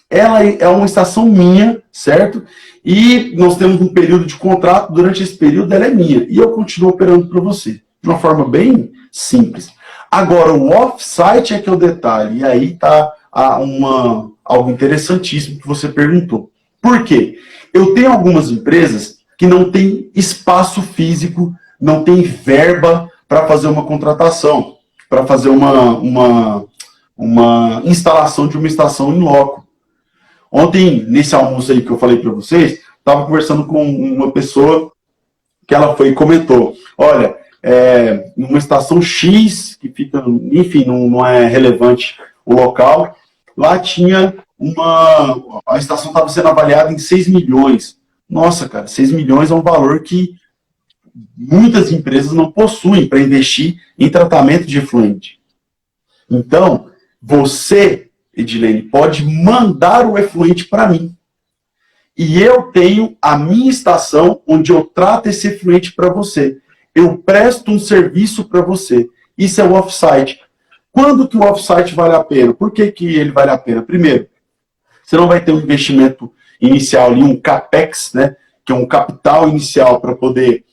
ela é uma estação minha, certo? E nós temos um período de contrato, durante esse período ela é minha, e eu continuo operando para você, de uma forma bem simples. Agora, o off-site é que é o detalhe, e aí está algo interessantíssimo que você perguntou. Por quê? Eu tenho algumas empresas que não têm espaço físico, não têm verba para fazer uma contratação, para fazer uma instalação de uma estação em loco. Ontem, nesse almoço aí que eu falei para vocês, estava conversando com uma pessoa que ela foi e comentou, olha, numa estação X, que fica, enfim, não é relevante o local, lá tinha a estação estava sendo avaliada em 6 milhões. Nossa, cara, 6 milhões é um valor que muitas empresas não possuem para investir em tratamento de efluente. Então, você, Edilene, pode mandar o efluente para mim. E eu tenho a minha estação onde eu trato esse efluente para você. Eu presto um serviço para você. Isso é o off-site. Quando que o off-site vale a pena? Por que ele vale a pena? Primeiro, você não vai ter um investimento inicial ali, um CAPEX, né, que é um capital inicial para poder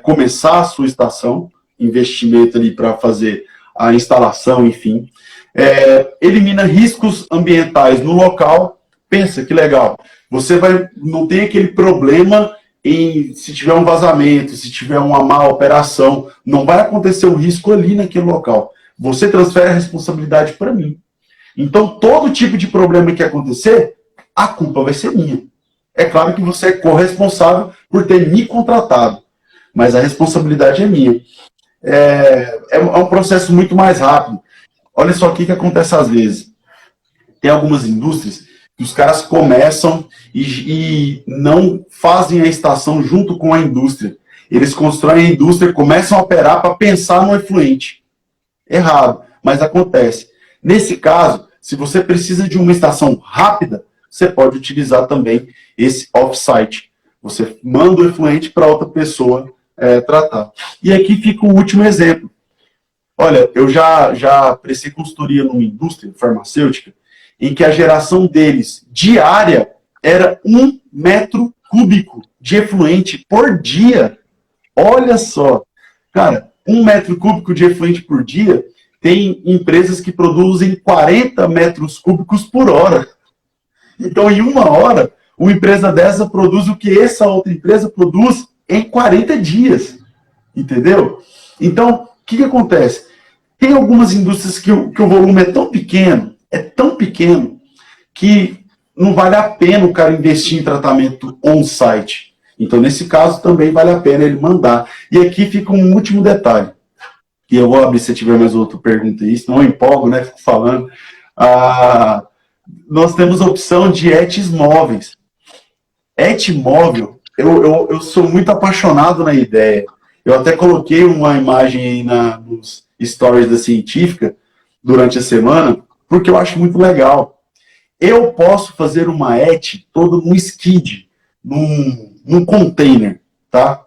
começar a sua estação, investimento ali para fazer a instalação, enfim. Elimina riscos ambientais no local. Pensa que legal. Você não tem aquele problema se tiver um vazamento, se tiver uma má operação, não vai acontecer o risco ali naquele local. Você transfere a responsabilidade para mim. Então, todo tipo de problema que acontecer, a culpa vai ser minha. É claro que você é corresponsável por ter me contratado, mas a responsabilidade é minha. É um processo muito mais rápido. Olha só o que acontece às vezes. Tem algumas indústrias que os caras começam e não fazem a estação junto com a indústria. Eles constroem a indústria, começam a operar para pensar no efluente. Errado, mas acontece. Nesse caso, se você precisa de uma estação rápida, você pode utilizar também esse off-site. Você manda o efluente para outra pessoa tratar. E aqui fica o último exemplo. Olha, eu já prestei consultoria numa indústria farmacêutica em que a geração deles diária era 1 metro cúbico de efluente por dia. Olha só. Cara, 1 metro cúbico de efluente por dia, tem empresas que produzem 40 metros cúbicos por hora. Então, em 1 hora, uma empresa dessa produz o que essa outra empresa produz em 40 dias. Entendeu? Então, o que acontece? Tem algumas indústrias que o volume é tão pequeno, que não vale a pena o cara investir em tratamento on-site. Então, nesse caso, também vale a pena ele mandar. E aqui fica um último detalhe, que eu vou abrir se tiver mais outra pergunta aí, senão eu empolgo, né, fico falando. Nós temos a opção de ETs móveis. ET móvel, eu sou muito apaixonado na ideia. Eu até coloquei uma imagem aí nos stories da Científica durante a semana, porque eu acho muito legal. Eu posso fazer uma ET toda num skid, num container, tá?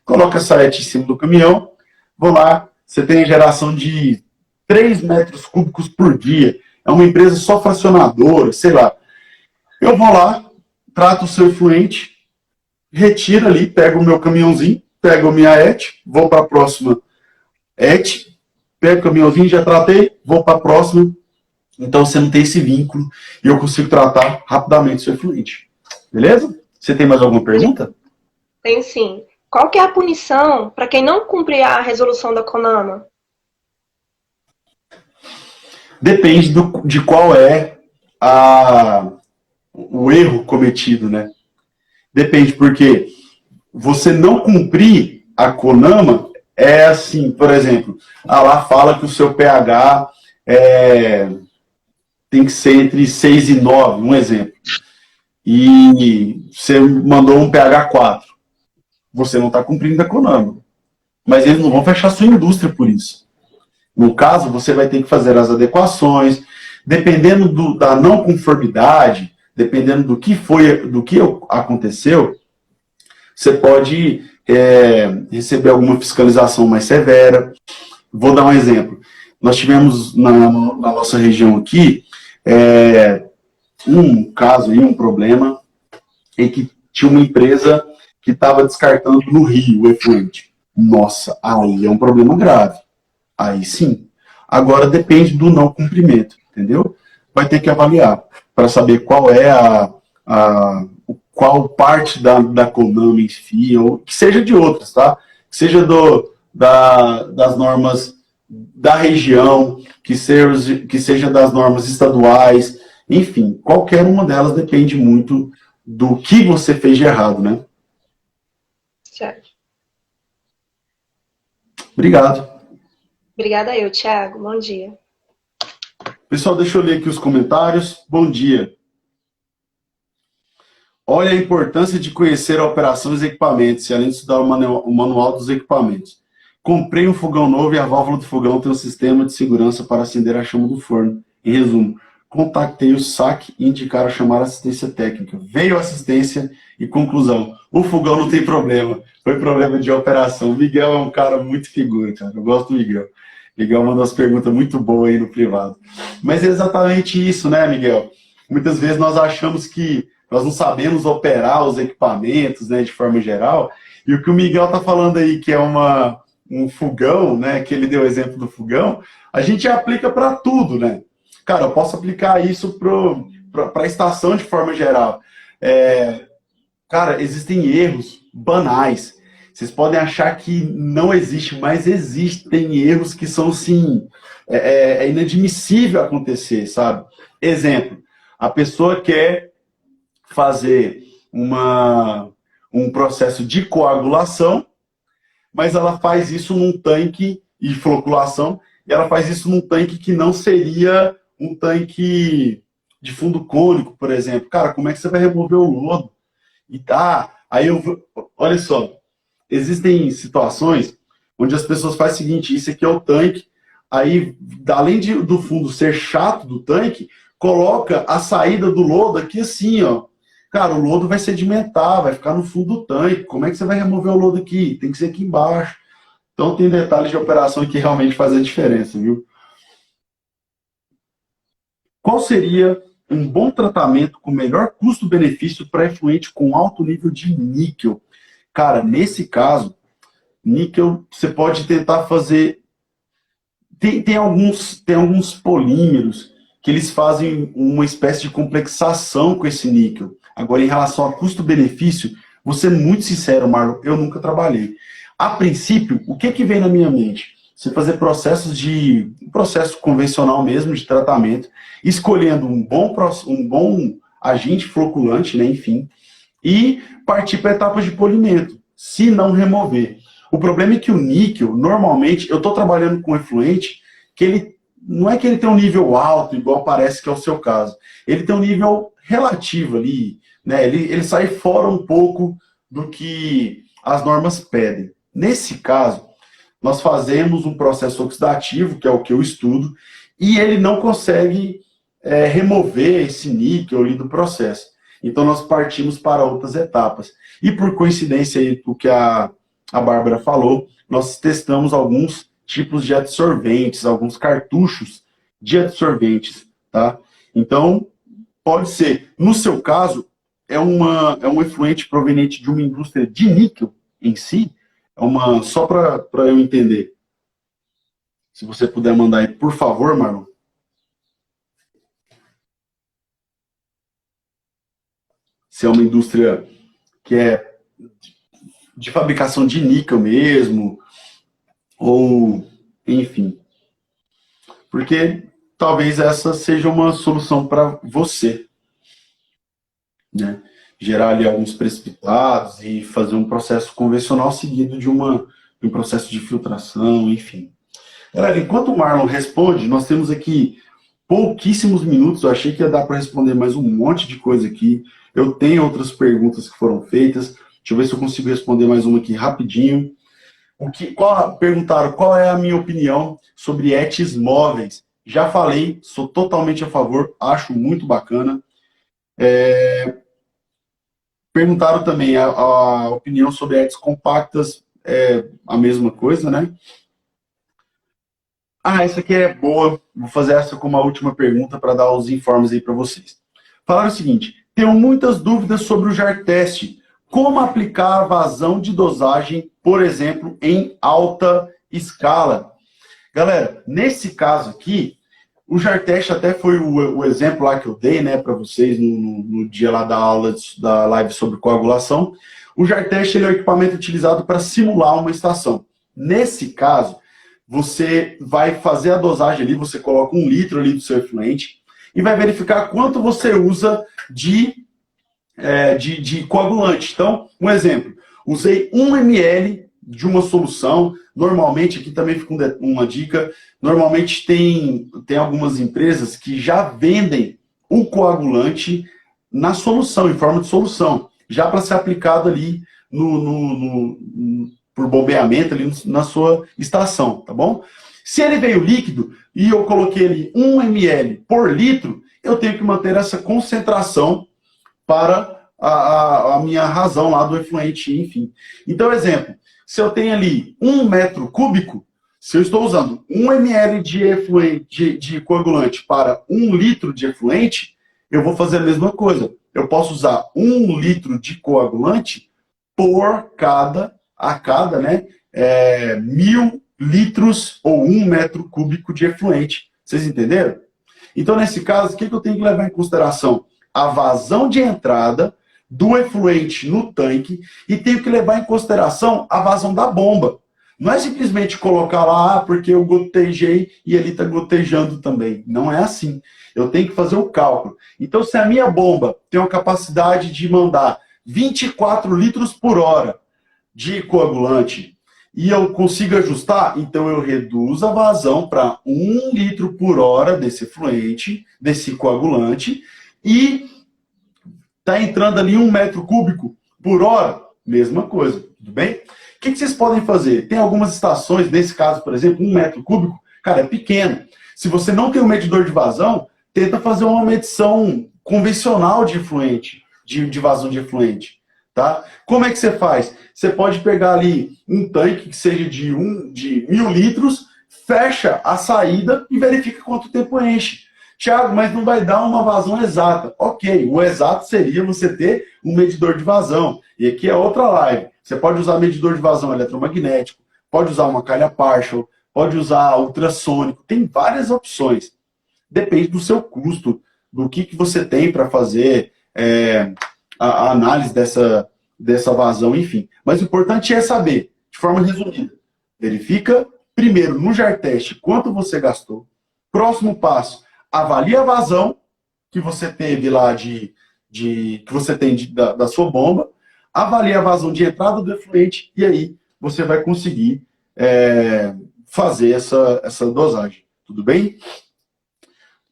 Coloca essa ET em cima do caminhão, vou lá, você tem a geração de 3 metros cúbicos por dia, é uma empresa só fracionadora, sei lá. Eu vou lá, trato o seu efluente, retiro ali, pego o meu caminhãozinho, pego a minha ET, vou para a próxima ET, pego o caminhãozinho, já tratei, vou para a próxima, Então você não tem esse vínculo e eu consigo tratar rapidamente seu efluente. Beleza? Você tem mais alguma pergunta? Tem sim. Qual que é a punição para quem não cumprir a resolução da CONAMA? Depende de qual é o erro cometido, né? Depende, porque você não cumprir a CONAMA é assim, por exemplo, lá fala que o seu pH tem que ser entre 6 e 9, um exemplo. E você mandou um pH 4. Você não está cumprindo a CONAMA. Mas eles não vão fechar sua indústria por isso. No caso, você vai ter que fazer as adequações, dependendo da não conformidade, dependendo do que aconteceu, você pode receber alguma fiscalização mais severa. Vou dar um exemplo. Nós tivemos na nossa região aqui um caso, um problema, em que tinha uma empresa que estava descartando no rio o efluente. Nossa, aí é um problema grave. Aí sim. Agora depende do não cumprimento, entendeu? Vai ter que avaliar para saber qual é qual parte da CONAMA em si, ou que seja de outras, tá? Que seja das normas da região, que seja das normas estaduais, enfim, qualquer uma delas depende muito do que você fez de errado, né? Certo. Obrigado. Obrigada eu, Thiago. Bom dia. Pessoal, deixa eu ler aqui os comentários. Bom dia. Olha a importância de conhecer a operação dos equipamentos, e além de estudar o manual dos equipamentos. Comprei um fogão novo e a válvula do fogão tem um sistema de segurança para acender a chama do forno. Em resumo, contactei o SAC e indicaram chamar assistência técnica. Veio assistência e conclusão. O fogão não tem problema. Foi problema de operação. O Miguel é um cara muito figura, cara. Eu gosto do Miguel. Miguel manda umas perguntas muito boas aí no privado. Mas é exatamente isso, né, Miguel? Muitas vezes nós achamos que nós não sabemos operar os equipamentos, né, de forma geral. E o que o Miguel está falando aí, que é um fogão, né, que ele deu o exemplo do fogão, a gente aplica para tudo, né? Cara, eu posso aplicar isso para a estação de forma geral. Cara, existem erros banais. Vocês podem achar que não existe, mas existem erros que são, sim, inadmissível acontecer, sabe? Exemplo, a pessoa quer fazer um processo de coagulação, mas ela faz isso num tanque de floculação, e ela faz isso num tanque que não seria um tanque de fundo cônico, por exemplo. Cara, como é que você vai remover o lodo? E olha só, existem situações onde as pessoas fazem o seguinte: isso aqui é o tanque, aí, além do fundo ser chato do tanque, coloca a saída do lodo aqui assim, ó. Cara, o lodo vai sedimentar, vai ficar no fundo do tanque. Como é que você vai remover o lodo aqui? Tem que ser aqui embaixo. Então tem detalhes de operação que realmente fazem a diferença, viu? Qual seria um bom tratamento com melhor custo-benefício para efluente com alto nível de níquel? Cara, nesse caso, níquel, você pode tentar fazer... Tem alguns polímeros que eles fazem uma espécie de complexação com esse níquel. Agora, em relação a custo-benefício, vou ser muito sincero, Marlon, eu nunca trabalhei. A princípio, o que vem na minha mente? Você fazer um processo convencional mesmo de tratamento, escolhendo um bom agente floculante, né, enfim, e partir para etapas de polimento, se não remover. O problema é que o níquel, normalmente, eu estou trabalhando com efluente, que ele não é que ele tem um nível alto, igual parece que é o seu caso. Ele tem um nível relativo ali, né? Ele sai fora um pouco do que as normas pedem. Nesse caso, nós fazemos um processo oxidativo, que é o que eu estudo, e ele não consegue remover esse níquel ali do processo. Então, nós partimos para outras etapas. E por coincidência aí, o que a Bárbara falou, nós testamos alguns tipos de adsorventes, alguns cartuchos de adsorventes, tá? Então, pode ser, no seu caso, é um efluente proveniente de uma indústria de níquel em si, só para eu entender. Se você puder mandar aí, por favor, Marlon. se é uma indústria que é de fabricação de níquel mesmo, ou enfim. Porque talvez essa seja uma solução para você, né? Gerar ali alguns precipitados e fazer um processo convencional seguido de um processo de filtração, enfim. Galera, enquanto o Marlon responde, nós temos aqui pouquíssimos minutos. Eu achei que ia dar para responder mais um monte de coisa aqui. Eu tenho outras perguntas que foram feitas. Deixa eu ver se eu consigo responder mais uma aqui rapidinho. Perguntaram qual é a minha opinião sobre ETs móveis. Já falei, sou totalmente a favor, acho muito bacana. Perguntaram também a opinião sobre ETs compactas, a mesma coisa, né? Essa aqui é boa. Vou fazer essa como a última pergunta para dar os informes aí para vocês. Falaram o seguinte: tenho muitas dúvidas sobre o jar test. Como aplicar a vazão de dosagem, por exemplo, em alta escala? Galera, nesse caso aqui, o jar test até foi o exemplo lá que eu dei, né, para vocês no dia lá da aula da live sobre coagulação. O jar test ele é o equipamento utilizado para simular uma estação. Nesse caso, você vai fazer a dosagem ali, você coloca 1 litro ali do seu efluente e vai verificar quanto você usa de coagulante. Então, um exemplo, usei 1 ml de uma solução, normalmente, aqui também fica uma dica, normalmente tem algumas empresas que já vendem o coagulante na solução, em forma de solução, já para ser aplicado ali por bombeamento ali na sua estação, tá bom? Se ele veio líquido e eu coloquei ali 1 ml por litro, eu tenho que manter essa concentração para a minha razão lá do efluente, enfim. Então, exemplo, se eu tenho ali 1 metro cúbico, se eu estou usando 1 ml de efluente, de coagulante para 1 litro de efluente, eu vou fazer a mesma coisa. Eu posso usar 1 litro de coagulante a cada, né, 1.000 litros ou 1 metro cúbico de efluente. Vocês entenderam? Então, nesse caso, o que eu tenho que levar em consideração? A vazão de entrada do efluente no tanque e tenho que levar em consideração a vazão da bomba. Não é simplesmente colocar lá, porque eu gotejei e ele está gotejando também. Não é assim. Eu tenho que fazer o cálculo. Então, se a minha bomba tem uma capacidade de mandar 24 litros por hora de coagulante e eu consigo ajustar, então eu reduzo a vazão para 1 litro por hora desse efluente, desse coagulante, e está entrando ali 1 metro cúbico por hora, mesma coisa, tudo bem? O que vocês podem fazer? Tem algumas estações, nesse caso, por exemplo, 1 metro cúbico, cara, é pequeno. Se você não tem um medidor de vazão, tenta fazer uma medição convencional de efluente, de vazão de efluente, tá? Como é que você faz? Você pode pegar ali um tanque que seja de 1.000 litros, fecha a saída e verifica quanto tempo enche. Tiago, mas não vai dar uma vazão exata. Ok, o exato seria você ter um medidor de vazão. E aqui é outra live. Você pode usar medidor de vazão eletromagnético, pode usar uma calha partial, pode usar ultrassônico, tem várias opções. Depende do seu custo, do que você tem para fazer a análise dessa vazão, enfim. Mas o importante é saber, de forma resumida. Verifica, primeiro, no jar test, quanto você gastou. Próximo passo, avalia a vazão que você teve lá que você tem da sua bomba, avalia a vazão de entrada do efluente e aí você vai conseguir fazer essa dosagem. Tudo bem?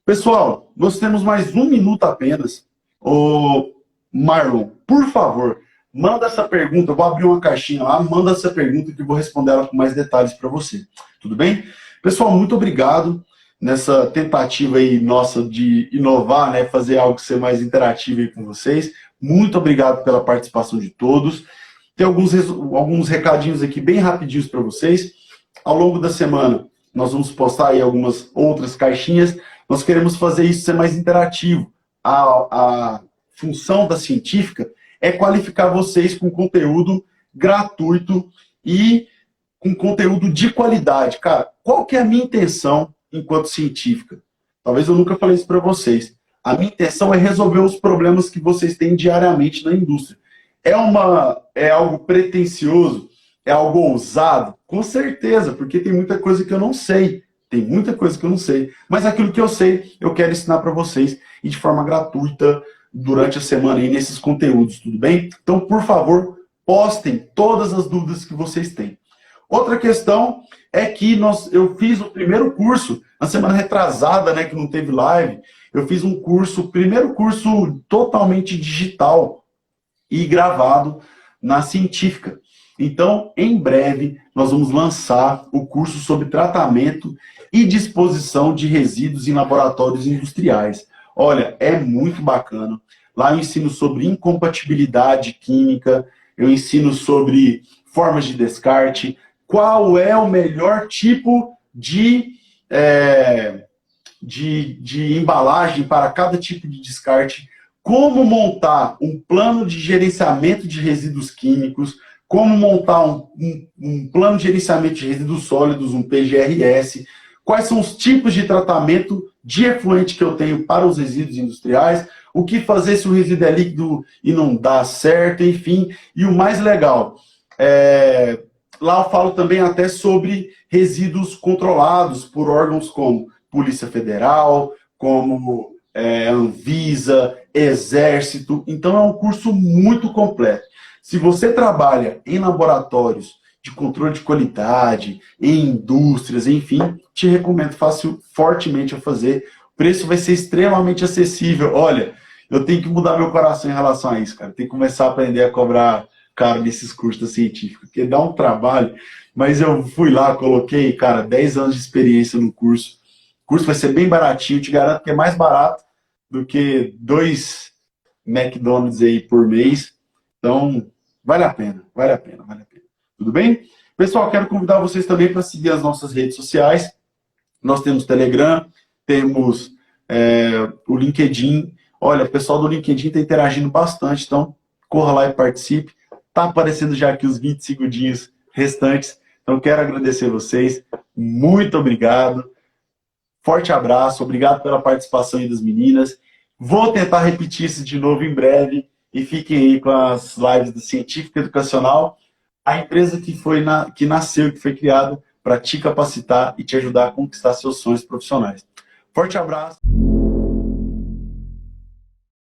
Pessoal, nós temos mais 1 minuto apenas. Ô, Marlon, por favor, manda essa pergunta. Eu vou abrir uma caixinha lá, manda essa pergunta que eu vou responder ela com mais detalhes para você. Tudo bem? Pessoal, muito obrigado nessa tentativa aí nossa de inovar, né, fazer algo ser mais interativo aí com vocês. Muito obrigado pela participação de todos. Tem alguns recadinhos aqui bem rapidinhos para vocês. Ao longo da semana, nós vamos postar aí algumas outras caixinhas. Nós queremos fazer isso ser mais interativo. A função da científica é qualificar vocês com conteúdo gratuito e com conteúdo de qualidade. Cara, qual que é a minha intenção enquanto científica? Talvez eu nunca falei isso para vocês. A minha intenção é resolver os problemas que vocês têm diariamente na indústria. É algo pretensioso? É algo ousado? Com certeza, porque tem muita coisa que eu não sei. Tem muita coisa que eu não sei. Mas aquilo que eu sei, eu quero ensinar para vocês e de forma gratuita durante a semana aí nesses conteúdos, tudo bem? Então, por favor, postem todas as dúvidas que vocês têm. Outra questão é que eu fiz o primeiro curso, na semana retrasada, né, que não teve live, eu fiz um curso, o primeiro curso totalmente digital e gravado na Científica. Então, em breve, nós vamos lançar o curso sobre tratamento e disposição de resíduos em laboratórios industriais. Olha, é muito bacana. Lá eu ensino sobre incompatibilidade química, eu ensino sobre formas de descarte, qual é o melhor tipo de embalagem para cada tipo de descarte, como montar um plano de gerenciamento de resíduos químicos, como montar um plano de gerenciamento de resíduos sólidos, um PGRS, quais são os tipos de tratamento de efluente que eu tenho para os resíduos industriais, o que fazer se o resíduo é líquido e não dá certo, enfim. E o mais legal, lá eu falo também até sobre resíduos controlados por órgãos como Polícia Federal, como Anvisa, Exército. Então é um curso muito completo. Se você trabalha em laboratórios de controle de qualidade, em indústrias, enfim, te recomendo fortemente a fazer. O preço vai ser extremamente acessível. Olha, eu tenho que mudar meu coração em relação a isso, cara. Tenho que começar a aprender a cobrar caro nesses cursos da Científica, porque dá um trabalho. Mas eu fui lá, coloquei, cara, 10 anos de experiência no curso. O curso vai ser bem baratinho, te garanto que é mais barato do que 2 McDonald's aí por mês. Então, vale a pena, vale a pena, vale a pena. Tudo bem? Pessoal, quero convidar vocês também para seguir as nossas redes sociais. Nós temos Telegram, temos o LinkedIn. Olha, o pessoal do LinkedIn está interagindo bastante, então corra lá e participe. Está aparecendo já aqui os 20 segundinhos restantes. Então, quero agradecer vocês. Muito obrigado. Forte abraço. Obrigado pela participação aí das meninas. Vou tentar repetir isso de novo em breve. E fiquem aí com as lives do Científica Educacional, a empresa que nasceu, que foi criada para te capacitar e te ajudar a conquistar seus sonhos profissionais. Forte abraço.